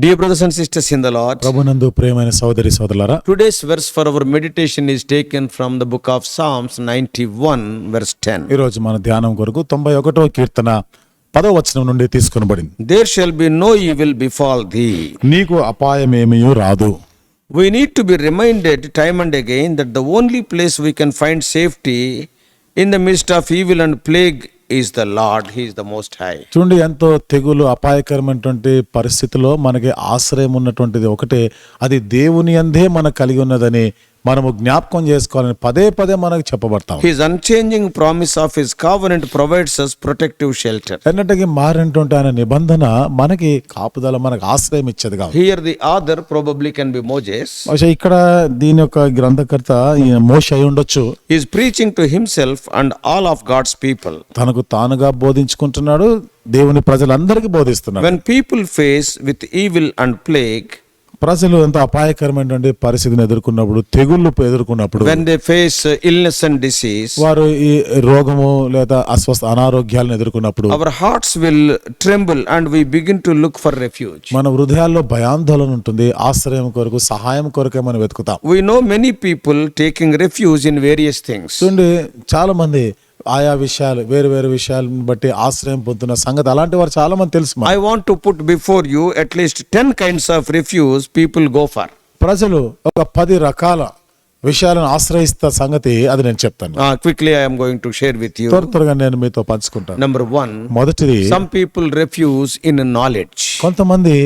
Dear brothers and sisters in the Lord, ప్రభునందు ప్రియమైన సోదరి సోదరులారా, today's verse for our meditation is taken from the book of Psalms 91 verse 10. ఈ రోజు మన ధ్యానం కొరకు 91వ కీర్తన 10వ వచనం నుండి తీసుకొనబడింది. There shall be no evil befall thee. నీకు అపాయమేమీ రాదు. We need to be reminded time and again that the only place we can find safety in the midst of evil and plague is the Lord. He is the Most High. చూడండి, ఎంతో తెగులు అపాయకరమైనటువంటి పరిస్థితిలో మనకి ఆశ్రయం ఉన్నటువంటిది ఒకటే, అది దేవుని యందే మనకు కలిగి ఉన్నదని మనము జ్ఞాపకం చేసుకోవాలని పదే పదే మనకు చెప్పబడతాం. His unchanging promise of his covenant provides us protective shelter. ఎన్నటికీ మారినటువంటి ఆయన నిబంధన మనకి కాపుదల, మనకు ఆశ్రయం ఇచ్చేది కాదు. Here the author probably can be Moses. బహుశా ఇక్కడ దీని యొక్క గ్రంథకర్త మోషే అయి ఉండొచ్చు. He is preaching to himself and all of God's people. తనకు తానుగా బోధించుకుంటున్నాడు, దేవుని ప్రజలందరికీ బోధిస్తున్నాడు. When people face with evil and plague, ప్రజలు ఎంతో అపాయకరమైనటువంటి పరిస్థితిని ఎదుర్కొన్నప్పుడు, తెగుళ్ళు ఎదుర్కొన్నప్పుడు, when they face illness and disease, వారు ఈ రోగము లేదా అనారోగ్యాలను ఎదుర్కొన్నప్పుడు our hearts will tremble and we begin to look for refuge. మన హృదయాల్లో భయాందోళన ఉంటుంది. ఆశ్రయం కొరకు, సహాయం కొరకే మనం వెతుకుతాం. We know many people taking refuge in various things. చూడండి, చాలా మంది ఆయా విషయాలు, వేరు వేరు విషయాలను బట్టి ఆశ్రయం పొందుతున్న సంగతి అలాంటి వారు చాలా మంది తెలుసు. I want to put before you at least 10 kinds of refuge people go for. ప్రజలు ఒక 10 రకాల విషయాలను ఆశ్రయిస్తా సంగతి అది నేను చెప్తాను. Quickly I am going to share with you. త్వరగా నేను మీతో పంచుకుంటాను. Number 1, మొదటిది, some people refuse in knowledge. కొంతమంది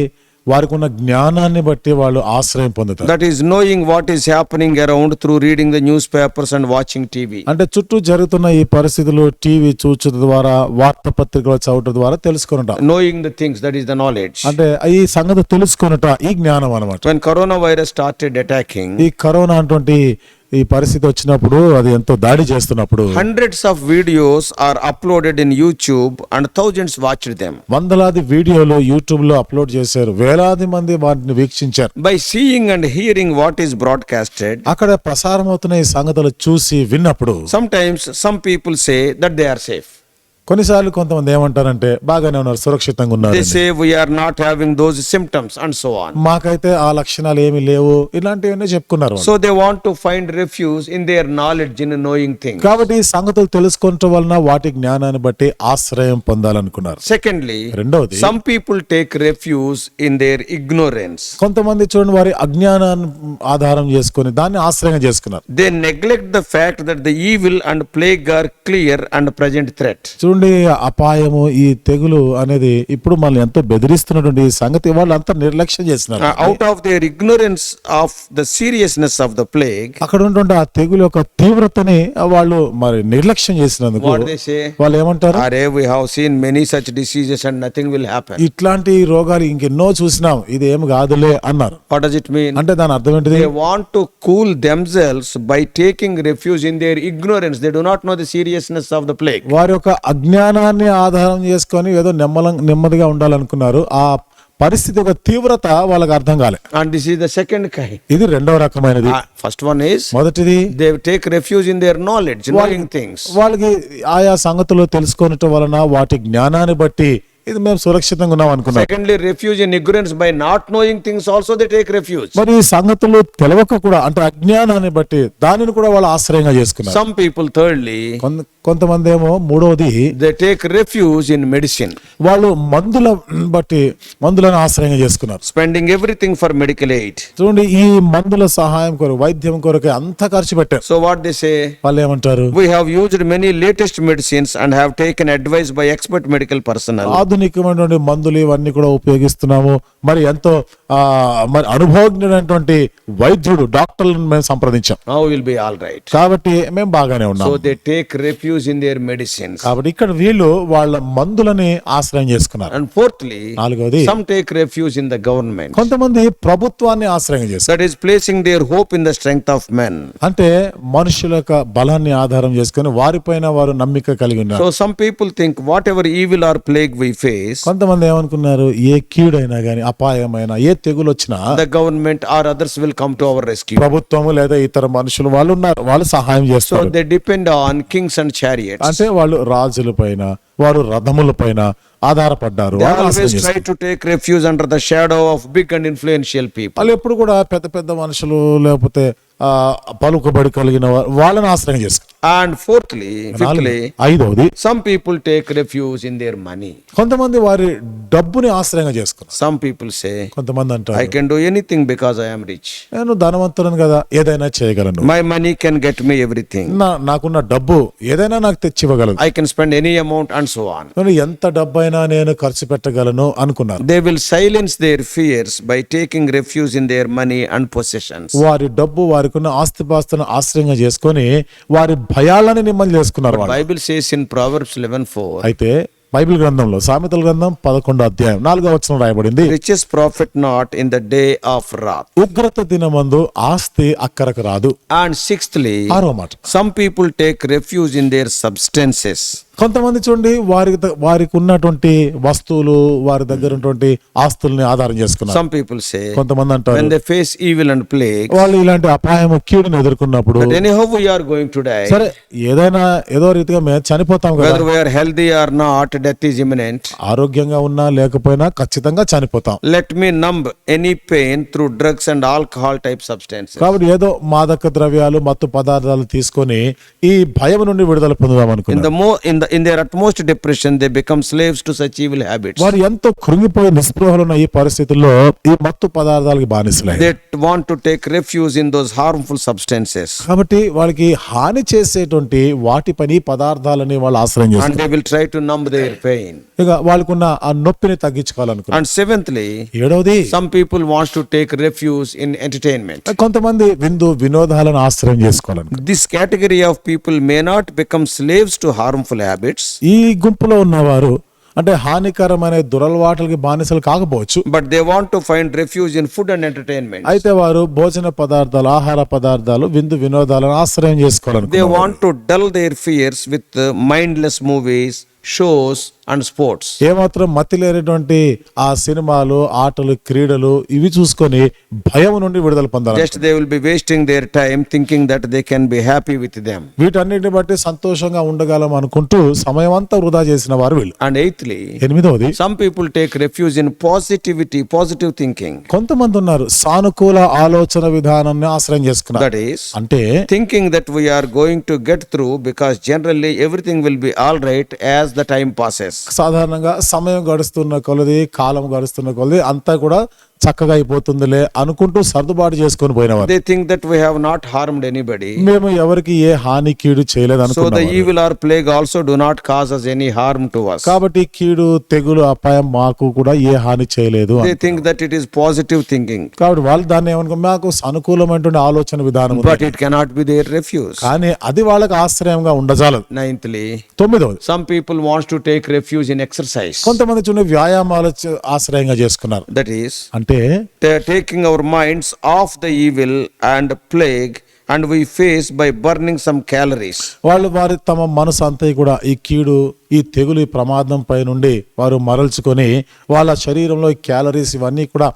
వారికి ఉన్న జ్ఞానాన్ని బట్టి వాళ్ళు ఆశ్రయం పొందుతారు. That is knowing what is happening around through reading the newspapers and watching TV. అంటే చుట్టూ జరుగుతున్న ఈ పరిస్థితులు టీవీ చూచు ద్వారా, వార్తాపత్రికలు చదవటం ద్వారా తెలుసుకొనుట. Knowing the things, that is the knowledge. అంటే ఈ సంగతి తెలుసుకొనుట ఈ జ్ఞానం అన్నమాట. When coronavirus started attacking, ఈ కరోనా అటువంటి ఈ పరిస్థితి వచ్చినప్పుడు, అది ఎంతో దాడి చేస్తున్నప్పుడు, hundreds of videos are uploaded in YouTube and thousands watched them. వందలాది వీడియోలు యూట్యూబ్ లో అప్లోడ్ చేశారు, వేలాది మంది వాటిని వీక్షించారు. By seeing and hearing what is broadcasted, అక్కడ ప్రసారం అవుతున్న ఈ సంగతులు చూసి విన్నప్పుడు sometimes some people say that they are safe. కొన్నిసార్లు కొంతమంది ఏమంటారంటే బాగానే ఉన్నారు, సురక్షితంగా ఉన్నారు. They say we are not having those symptoms and so on. మాకైతే ఆ లక్షణాలు ఏమీ లేవు, ఇలాంటివన్నీ చెప్పుకున్నారు. So they want to find refuge in their knowledge in knowing things. కాబట్టి ఈ సంగతులు తెలుసుకోవటం వలన వాటి జ్ఞానాన్ని బట్టి ఆశ్రయం పొందాలనుకున్నారు. Secondly, రెండవది, some people take refuge in their ignorance. కొంతమంది చూడండి, వారి అజ్ఞానాన్ని ఆధారం చేసుకొని దాన్ని ఆశ్రయం చేసుకున్నారు. They neglect the fact that the evil and plague are clear and present threat. చూడండి, అపాయము, ఈ తెగులు అనేది ఇప్పుడు మనల్ని ఎంతో బెదిరిస్తున్నటువంటి ఈ సంగతి వాళ్ళు అంతా నిర్లక్ష్యం చేస్తున్నారు. Out of their ignorance of the seriousness of the plague, అక్కడ ఉన్నటువంటి ఆ తెగులు యొక్క తీవ్రతని వాళ్ళు మరి నిర్లక్ష్యం చేసినందుకు what they say, వాళ్ళు ఏమంటారు, "Are we have seen many such diseases and nothing will happen." ఇట్లాంటి రోగాలు ఇంకెన్నో చూసినాం, ఇది ఏమి కాదులే అన్నారు. What does it mean? అంటే దాని అర్థం ఏంటిది? They want to cool themselves by taking refuge in their ignorance. They do not know the seriousness of the plague. వారి యొక్క అజ్ఞానాన్ని ఆధారం చేసుకొని ఏదో నెమ్మదిగా ఉండాలనుకున్నారు. ఆ పరిస్థితి యొక్క తీవ్రత వాళ్ళకి అర్థం కాలే. And this is the second kind. ఇది రెండవ రకమైనది. First one is, మొదటిది, they take refuge in their knowledge, knowing things. వాళ్ళకి ఆయా సంగతులు తెలుసుకోవటం వలన వాటి జ్ఞానాన్ని బట్టి ఇది మేము సురక్షితంగా ఉన్నాం అనుకున్నాం. Secondly, refuge in ignorance, by not knowing things also they take refuge. మరి ఈ సంగతులు తెలవక కూడా, అంటే అజ్ఞానాన్ని బట్టి దానిని కూడా వాళ్ళు ఆశ్రయంగా చేసుకున్నారు. Some people, thirdly, కొంతమంది ఏమో మూడవది, they take refuge in medicine. వాళ్ళు మందులను ఆశ్రయంగా చేసుకున్నారు. Spending everything for medical aid. చూడండి, ఈ మందుల సహాయం కొరకు, వైద్యం కొరకు అంత ఖర్చు పెట్టారు. So what they say, వాళ్ళు ఏమంటారు, we have used many latest medicines and have taken advice by expert medical personnel. ఆధునికమైనటువంటి మందులు ఇవన్నీ కూడా ఉపయోగిస్తున్నాము, మరి ఎంతో మరి అనుభవజ్ఞుడైనటువంటి వైద్యుడు, డాక్టర్లను మేము సంప్రదించాం, Now we'll be all right. కాబట్టి మేము బాగానే ఉన్నాం. So they take refuge in their medicines. కాబట్టి ఇక్కడ వీళ్ళు వాళ్ళ మందులని ఆశ్రయం చేసుకున్నారు. And fourthly, నాలుగవది, some take refuge in the government. కొంతమంది ప్రభుత్వాన్ని ఆశ్రయం చేసుకున్నారు. That is placing their hope in the strength of men. అంటే మనుషుల యొక్క బలాన్ని ఆధారం చేసుకొని వారిపైన వారు నమ్మిక కలిగి ఉన్నారు. So some people think whatever evil or plague we face, కొంతమంది ఏమనుకున్నారు, ఏ కీడైనా గాని, అపాయమైనా, ఏ తెగులు వచ్చినా the government or others will come to our rescue. ప్రభుత్వము లేదా ఇతర మనుషులు వాళ్ళు ఉన్నారు, వాళ్ళు సహాయం So చేస్తారు. they depend on kings and chariots. అంటే వాళ్ళు రాజుల పైన, వారు రథముల పైన ఆధారపడ్డారు. They వాళ్ళు ఆశ్రయం always try చేసుకున్నారు. to take refuge under the shadow of big and influential people. వాళ్ళు ఎప్పుడు కూడా పెద్ద పెద్ద మనుషులు లేకపోతే పలుకుబడి కలిగిన వాళ్ళని ఆశ్రయం చేసుకున్నారు. And fourthly, fifthly, ఐదవది, some people take refuge in their money. కొంతమంది వారి డబ్బుని ఆశ్రయంగా చేసుకున్నారు. Some people say, కొంతమంది I అంటారు, can do anything because I am rich. నేను ధనవంతులను కదా, ఏదైనా చేయగలను. My money can get me everything. నాకున్న డబ్బు ఏదైనా నాకు తెచ్చివ్వగలదు. I can spend any amount and so on. నేను ఎంత డబ్బైనా నేను ఖర్చు పెట్టగలను అనుకున్నారు. They will silence their fears by taking refuge in their money and possessions. వారి డబ్బు, వారికున్న ఆస్తిపాస్తులను ఆశ్రయంగా చేసుకొని వారి భయాలని నిమ్మలు చేసుకున్నారు వాళ్ళు. Bible says in Proverbs 11:4, అయితే బైబిల్ గ్రంథంలో సామెతల గ్రంథం 11వ అధ్యాయం 4వ వచనం రాయబడింది, riches profit not in the day of wrath. ఉగ్రత దినమందు ఆస్తి అక్కరకు రాదు. And sixthly, 6వ మాట, some people take refuge in their substances. కొంతమంది చూడండి వారికి ఉన్నటువంటి వస్తువులు, వారి దగ్గర ఉన్నటువంటి ఆస్తుల్ని ఆధారం చేసుకున్నారు. Some people say, కొంతమంది అంటారు, when they face evil and plague, వాళ్ళు ఇలాంటి అపాయము కీడును ఎదుర్కొన్నప్పుడు, that anyhow we are going to die, సరే ఏదైనా ఏదో రీతిగా మేము చనిపోతాం కదా, whether we are healthy or not, death is imminent. ఆరోగ్యంగా ఉన్నా లేకపోయినా ఖచ్చితంగా చనిపోతాం. Let me numb any pain through drugs and alcohol type substances. కాబట్టి ఏదో మాదక ద్రవ్యాలు, మత్తు పదార్థాలు తీసుకొని ఈ భయం నుండి విడుదల పొందుదాం అనుకున్నారు. In their utmost depression, they become slaves to such evil habits. వారు ఎంతో కృంగిపోయి నిస్పృహలు ఉన్న ఈ పరిస్థితుల్లో ఈ మత్తు పదార్థాలకి బానిసలై, They want to take refuge in those harmful substances, కాబట్టి వాళ్ళకి హాని చేసేటువంటి వాటి పని పదార్థాలని వాళ్ళు ఆశ్రయం and చేస్తారు. they will try to numb their pain. ఇక వాళ్ళకున్న ఆ నొప్పిని తగ్గించుకోవాలనుకున్నారు. And seventhly, ఏడవది, some people want to take refuge in entertainment. కొంతమంది వినోదాలను ఆశ్రయం చేసుకోవాలనుకున్నారు. This category of people may not become slaves to harmful habits, ఈ గుంపులో ఉన్నవారు అంటే హానికరమైన దురలవాట్లకి బానిసలు కాకపోవచ్చు, but they want to find refuge in food and entertainment. అయితే వారు భోజన పదార్థాలు, ఆహార పదార్థాలు, వినోదాలను ఆశ్రయం They చేసుకోవాలనుకున్నారు. want to dull their fears with mindless movies, shows and sports. ఏమాత్రం మతి లేనటువంటి ఆ సినిమాలు, ఆటలు, క్రీడలు ఇవి చూసుకొని భయం నుండి విడుదల పొందాలి. Just they will be wasting their time thinking that they can be happy with them. వీటన్నిటిని బట్టి సంతోషంగా ఉండగలం అనుకుంటూ సమయం అంతా వృధా చేసిన వారు వీళ్ళు. And eighthly, ఎనిమిదవది, some people take refuge in positivity, positive thinking. కొంతమంది ఉన్నారు సానుకూల ఆలోచన విధానాన్ని ఆశ్రయం చేసుకున్నారు. That is, అంటే thinking that we are going to get through because generally everything will be all right as the time passes. సాధారణంగా సమయం గడుస్తున్న కొలది, కాలం గడుస్తున్న కొలది అంతా కూడా చక్కగా అయిపోతుందిలే అనుకుంటూ సర్దుబాటు చేసుకొని పోయినవారు. They think that we have not harmed anybody. మేము ఎవరికి ఏ హాని కీడు చేయలేదు So the అనుకున్నాం. evil or plague also do not cause us any harm to us. కాబట్టి కీడు, తెగులు, అపాయం మాకు కూడా ఏ హాని చేయలేదు They think that it is positive thinking, కాబట్టి వాళ్ళు దాన్ని ఏమనుకో మాకు అనుకూలమైనటువంటి ఆలోచన విధానం ఉంది. but it cannot be their refuge. కానీ అది వాళ్ళకి ఆశ్రయంగా ఉండజాలదు. Ninthly, తొమ్మిదవది, some people want to take refuge in exercise. కొంతమంది చూడండి వ్యాయామాలు ఆశ్రయంగా చేసుకున్నారు. That is, అంటే they are taking our minds off the evil and plague and we face by burning some calories. వాళ్ళు తమ మనసు అంతా కూడా ఈ కీడు, ఈ తెగులు, ఈ ప్రమాదం పై నుండి వారు మరల్చుకొని వాళ్ళ శరీరంలో ఈ క్యాలరీస్ ఇవన్నీ కూడా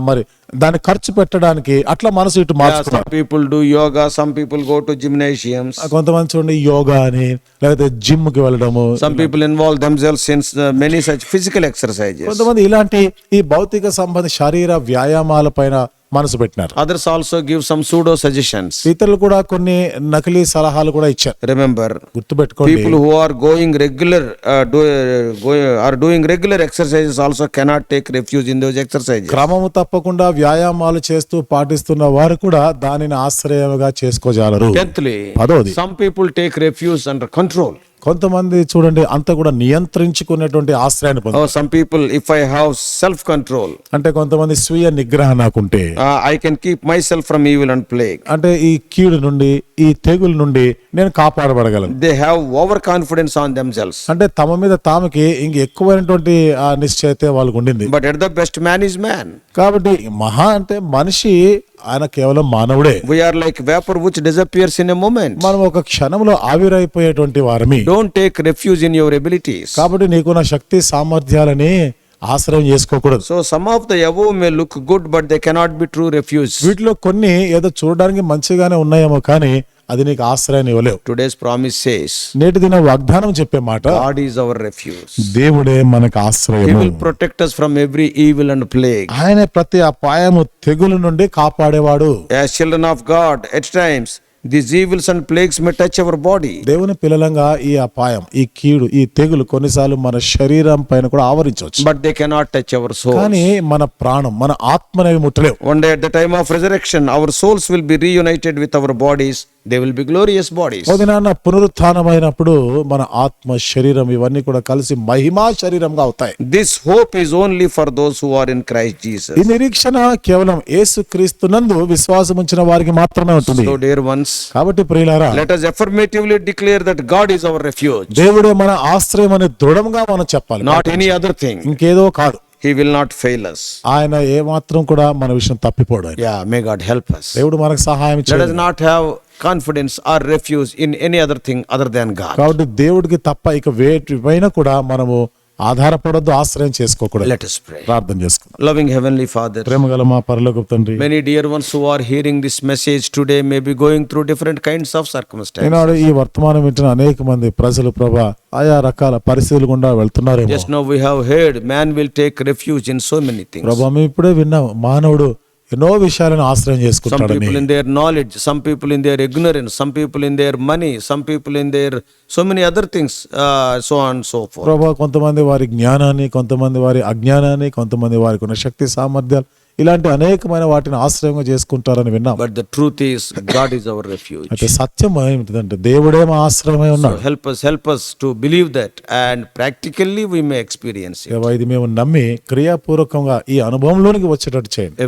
మరి దాన్ని ఖర్చు పెట్టడానికి అట్లా మనసు ఇటు మార్చుకున్నారు. Some people do yoga, some people go to gymnasiums. కొంతమంది చూడండి యోగా అని లేకపోతే జిమ్ కి వెళ్ళడము, Some people involve themselves in many such physical exercises. కొంతమంది ఇలాంటి ఈ భౌతిక సంబంధ శరీర వ్యాయామాల పైన మనసు పెట్టినారు. Others also give some pseudo suggestions. ఇతరులు కూడా కొన్ని నకిలీ సలహాలు కూడా ఇచ్చారు. Remember, గుర్తుపెట్టుకోండి, people who are going regular are doing regular exercises also cannot take refuge in those exercises. క్రమము తప్పకుండా వ్యాయామాలు చేస్తూ పాటిస్తున్న వారు కూడా దానిని ఆశ్రయముగా చేసుకోజాలరు. Tenthly, పదవది, some people take refuge under control. కొంతమంది చూడండి అంతా కూడా నియంత్రించుకునేటువంటి ఆశ్రయాన్ని పొందారు. Oh, some people, if I have self control, అంటే కొంతమంది స్వీయ నిగ్రహం నాకుంటే I can keep myself from evil and plague. అంటే ఈ కీడు నుండి, ఈ తెగుల నుండి నేను కాపాడబడగలను. They have overconfidence on themselves. అంటే తమ మీద తామకి ఇంక ఎక్కువైనటువంటి ఆ నిశ్చయిత వాళ్ళకు ఉండింది. But at the best, man is man. కాబట్టి మహా అంటే మనిషి ఆయన కేవలం మానవుడే. We are like vapor which disappears in a moment. మనం ఒక క్షణంలో ఆవిరైపోయేటువంటి వారమి. don't take refuge in your abilities. కాబట్టి నీకున్న శక్తి సామర్థ్యాలని ఆశ్రయం చేసుకోకూడదు. So some of the above may look good, but they cannot be true refuge. వీటిలో కొన్ని ఏదో చూడడానికి మంచిగానే ఉన్నాయేమో కానీ అది నీకు ఆశ్రయాన్ని ఇవ్వలేవు. Today's promise says, నేటి దిన వాగ్దానం చెప్పే మాట, God is our refuge. దేవుడే మనకు He ఆశ్రయము. will protect us from every evil and plague. ఆయన ప్రతి అపాయము తెగులు నుండి కాపాడేవాడు. As children of God, at times, these evils and plagues may touch our body. దేవుని పిల్లలంగా ఈ అపాయం, ఈ కీడు, ఈ తెగులు కొన్నిసార్లు మన శరీరం పైన కూడా ఆవరించవచ్చు. But they cannot touch our soul. కానీ మన ప్రాణం, మన ఆత్మనేవి ముట్టలేవు. One day at the time of resurrection, our souls will be reunited with our bodies. They will be glorious bodies. ఓ దినాన పునరుత్థానమైనప్పుడు మన ఆత్మ, శరీరం ఇవన్నీ కూడా కలిసి మహిమా శరీరంగా అవుతాయి. This hope is only for those who are in Christ Jesus. ఈ నిరీక్షణ కేవలం యేసుక్రీస్తునందు విశ్వాసం ఉంచిన వారికి మాత్రమే ఉంటుంది. So dear ones, కాబట్టి ప్రియులారా, let us affirmatively declare that God is our refuge, దేవుడే మన ఆశ్రయం అని దృఢంగా మనం చెప్పాలి. not any other thing. ఇంకేదో కాదు. He will not fail us. ఆయన ఏ మాత్రం కూడా మన విషయం తప్పిపోడు. ఆయన. Yeah, may God help us. దేవుడు మనకు సహాయం Let us చేయాలి. not have confidence or refuge in any other thing other than God. కాబట్టి దేవుడికి తప్ప ఇక వేటిపైన కూడా మనము ఆధారపడొద్దు, ఆశ్రయం చేసుకోకూడదు. Let us pray. ప్రార్థన చేసుకుందాం. Loving Heavenly Father, ప్రేమగల మా పరలోకపు తండ్రి, many dear ones who are hearing this message today may be going through different kinds of circumstances. ఈనాడు ఈ వర్తమానం వింటున్న అనేక మంది ప్రజలు ప్రభా ఆయా రకాల పరిస్థితులు గుండా వెళ్తున్నారేమో. Just now we have heard man will take refuge in so many things. ప్రభా మేము ఇప్పుడే విన్నాం, మానవుడు ఎన్నో విషయాలను ఆశ్రయం Some చేసుకుంటాడని. people in their knowledge, some people in their ignorance, some people in their money, some people in their so many other things, so on and so forth. ప్రభా కొంతమంది వారి జ్ఞానాన్ని, కొంతమంది వారి అజ్ఞానాన్ని, కొంతమంది వారికి ఉన్న శక్తి సామర్థ్యాలు, ఇలాంటి అనేకమైన వాటిని ఆశ్రయంగా చేసుకుంటారని విన్నాం. But the truth is, God is our refuge. అయితే సత్యం ఏమిటంటే దేవుడే మా ఆశ్రయమై So ఉన్నాడు. help us to believe that, and practically we may experience it. దేవా, ఇది మేము నమ్మి క్రియాపూర్వకంగా ఈ అనుభవంలోనికి వచ్చేటట్టు చేయండి.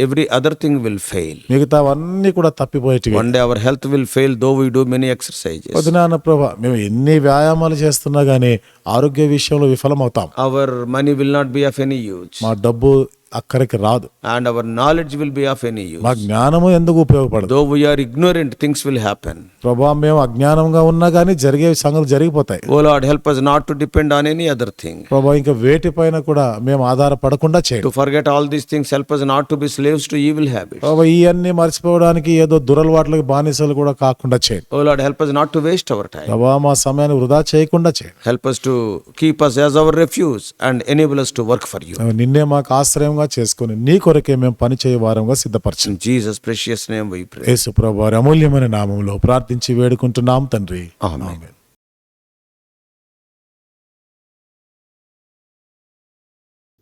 Every other thing will fail. మిగతావన్నీ కూడా తప్పిపోయేటివి. One day our health will fail, though we do many exercises. వదినాన ప్రభా, మేము ఎన్ని వ్యాయామాలు చేస్తున్నా గానీ ఆరోగ్య విషయంలో విఫలమవుతాం. Our money will not be of any use, మా డబ్బు అక్కడికి రాదు. and our knowledge will be of any use. మా జ్ఞానము ఎందుకు ఉపయోగపడదు. Though we are ignorant, things will happen. ప్రభా, మేము అజ్ఞానంగా ఉన్నా గానీ జరిగే సంగతులు జరిగిపోతాయి. Oh Lord, help us not to depend on any other thing. ప్రభా, ఇంకా వేటిపైన కూడా మేము ఆధారపడకుండా చేయండి. To forget all these things, help us not to be slaves to evil habits. ప్రభా, ఇవన్నీ మర్చిపోవడానికి ఏదో దురలవాట్లకు బానిసలు కూడా కాకుండా చేయండి. Oh Lord, help us not to waste our time. ప్రభా, మా సమయాన్ని వృధా చేయకుండా చేయండి. Help us to keep us as our refuge and enable us to work for you. నిన్నే మాకు ఆశ్రయంగా చేసుకుని నీ కొరకే మేము పని చేయ వారంగా సిద్ధపరచండి. In Jesus' precious name we pray. యేసు ప్రభువు వారి అమూల్యమైన నామములో ప్రార్థించి వేడుకుంటున్నాం తండ్రి. Amen. Amen.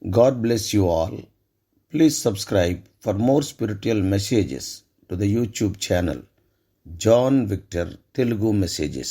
God bless you all. Please subscribe for more spiritual messages to the YouTube channel John Victor Telugu Messages.